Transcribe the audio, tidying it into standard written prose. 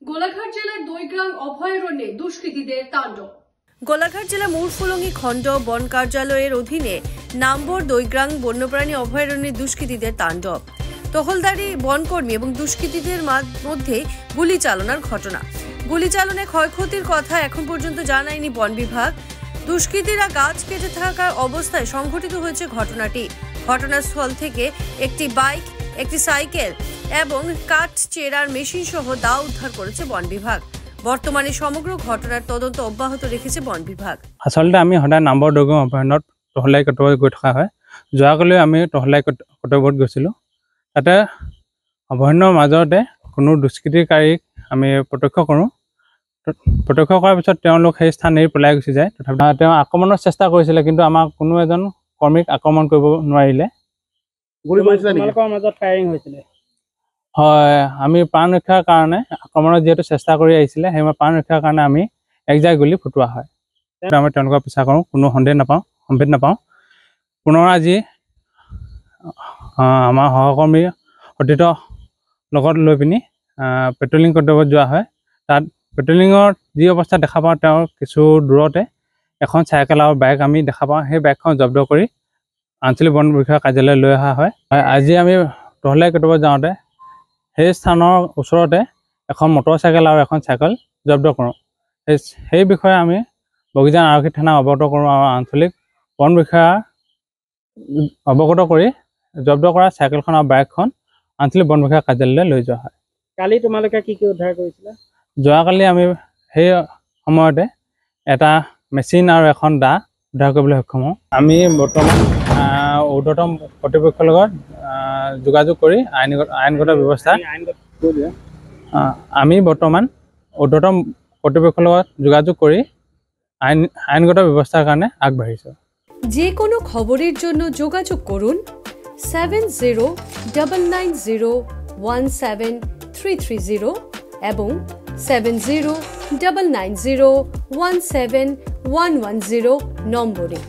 গোলাঘাট জেলার দইগ্রাম অভয়ারণ্যে দুষ্কৃতীদের তাণ্ডব। গোলাঘাট জেলা মুরফুলঙ্গি খণ্ড বন কার্যালয়ের অধীনে নাম্বর দইগ্রাম বন্যপ্রাণী অভয়ারণ্যে দুষ্কৃতীদের তাণ্ডব। টহলদারি বনকর্মী এবং দুষ্কৃতীদের মধ্যে গুলি চালনার ঘটনা। গুলি চালনায় ক্ষয়ক্ষতির কথা এখন পর্যন্ত জানায়নি বন বিভাগ। দুষ্কৃতীরা গাছ কেটে থাকার অবস্থায় সংঘটিত হয়েছে ঘটনাটি। ঘটনাস্থল থেকে একটি বাইক, একটি সাইকেল এবং কাঠ চেরার মেশিন সহ দা উদ্ধার করেছে বন বিভাগ। বর্তমানে সমগ্র ঘটনার তদন্ত অব্যাহত রেখেছে বন বিভাগ। আসলে আমি সদায় নাম্বৰ দইগ্ৰাম অভয়াৰণ্যত টহলাই কটাব গৈ থকা হয়। যোৱাকালি আমি টহলাই কটাবত গৈছিলোঁ। তাতে অভয়াৰণ্যৰ মাজতে কোনো দুষ্কৃতিকাৰীক আমি প্ৰত্যক্ষ কৰোঁ। প্ৰত্যক্ষ কৰাৰ পিছত তেওঁলোক সেই স্থান এৰি পলাই গুচি যায়। তথাপি তেওঁ আক্ৰমণৰ চেষ্টা কৰিছিলে, কিন্তু আমাক কোনো এজন কৰ্মীক আক্ৰমণ কৰিব নোৱাৰিলে। হয়, আমি প্ৰাণ ৰক্ষাৰ কাৰণে আক্ৰমণত যিহেতু চেষ্টা কৰি আহিছিলে, সেই প্ৰাণ ৰক্ষাৰ কাৰণে আমি একজাক গুলি ফুটোৱা হয়। আমি তেওঁলোকৰ পিছা কৰোঁ, কোনো সম্ভেদ নাপাওঁ। পুনৰ আজি আমাৰ সহকৰ্মী সতীৰ্থ লগত লৈ পিনি পেট্ৰলিং কৰ্তব্যত যোৱা হয়। তাত পেট্ৰলিঙৰ যি অৱস্থা দেখা পাওঁ, তেওঁৰ কিছু দূৰতে এখন চাইকেল আৰু বাইক আমি দেখা পাওঁ। সেই বাইকখন জব্দ কৰি আঞ্চলিক বন বিষয়া কাৰ্যালয়লৈ লৈ অহা হয়। আজি আমি টহলাই কটাব যাওঁতে সেই স্থানৰ ওচৰতে এখন মটৰচাইকেল আৰু এখন চাইকেল জব্দ কৰোঁ। সেই বিষয়ে আমি বগিজান আৰক্ষী থানা অৱগত কৰোঁ আৰু আঞ্চলিক বন বিষয়া অৱগত কৰি জব্দ কৰা চাইকেলখন আৰু বাইকখন আঞ্চলিক বন বিষয়া কাৰ্যালয়লৈ লৈ যোৱা হয়। কালি তোমালোকে কি উদ্ধাৰ কৰিছিলা? যোৱাকালি আমি সেই সময়তে এটা মেচিন আৰু এখন দা উদ্ধাৰ কৰিবলৈ সক্ষম হওঁ। আমি বৰ্তমান ঊৰ্ধ্বতম কৰ্তৃপক্ষৰ লগত যোগাযোগ কৰি আইনগত ব্যৱস্থা আমি বৰ্তমান ঊৰ্ধ্বতম কৰ্তৃপক্ষৰ লগত যোগাযোগ কৰি আইনগত ব্যৱস্থাৰ কাৰণে আগবাঢ়িছোঁ। যে কোনো খবৰেৰ জন্য যোগাযোগ কৰুন 7099017330 এবং 7099017110 নম্বৰে।